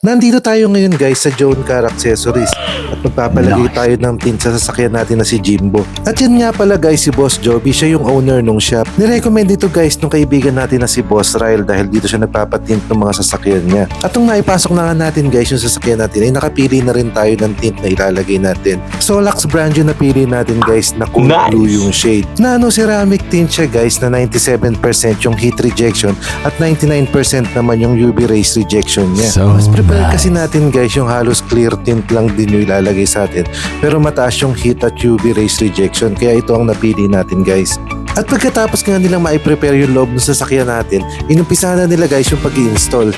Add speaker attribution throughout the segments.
Speaker 1: Nandito tayo ngayon guys sa John Car Accessories at magpapalagay tayo ng tint sa sasakyan natin na si Jimbo. At yan nga pala guys, si Boss Joby, siya yung owner nung shop. Nirecommend ito guys nung kaibigan natin na si Boss Ryle dahil dito siya nagpapatint ng mga sasakyan niya. At nung naipasok na nga natin guys yung sasakyan natin ay nakapili na rin tayo ng tint na ilalagay natin. Solax brand yung napili natin guys na cool blue yung shade. Nano ceramic tint siya guys na 97% yung heat rejection at 99% naman yung UV rays rejection niya. Mas prepare kasi natin guys yung halos clear tint lang din yung ilalagay sa atin pero mataas yung heat at UV rays rejection kaya ito ang napili natin guys. At pagkatapos nga nilang ma-prepare yung loob ng sasakyan natin, inumpisahan na nila guys yung pag-i-install.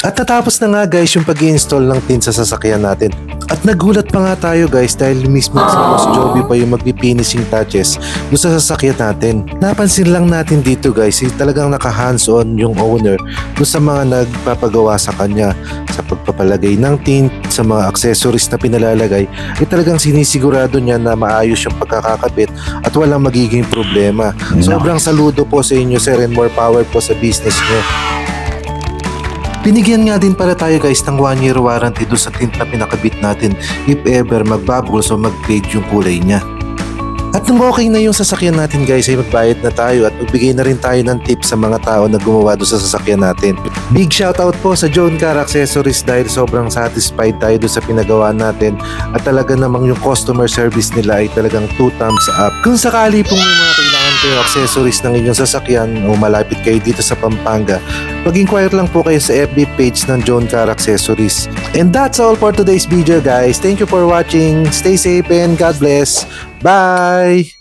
Speaker 1: At natapos na nga guys yung pag-i-install ng tint sa sasakyan natin. At nagulat pa nga tayo guys dahil mismo si Boss Joby pa yung magpi-finishing touches doon sa sasakyan natin. Napansin lang natin dito guys, talagang naka-hands-on yung owner doon sa mga nagpapagawa sa kanya. Sa pagpapalagay ng tint, sa mga accessories na pinalalagay, ay talagang sinisigurado niya na maayos yung pagkakakabit at walang magiging problema. Sobrang saludo po sa inyo sir and more power po sa business niyo. Binigyan nga din para tayo guys ng 1-year warranty doon sa tint na pinakabit natin if ever magbubbles o mag-fade yung kulay niya. At nung okay na yung sasakyan natin guys ay magbayad na tayo at magbigay na rin tayo ng tips sa mga tao na gumawa doon sa sasakyan natin. Big shoutout po sa John Car Accessories dahil sobrang satisfied tayo doon sa pinagawa natin at talaga namang yung customer service nila ay talagang 2 thumbs up. Kung sakali pong may mga kailangan kayo accessories ng inyong sasakyan o malapit kayo dito sa Pampanga, mag-inquire lang po kayo sa FB page ng John Car Accessories. And that's all for today's video guys. Thank you for watching. Stay safe and God bless. Bye!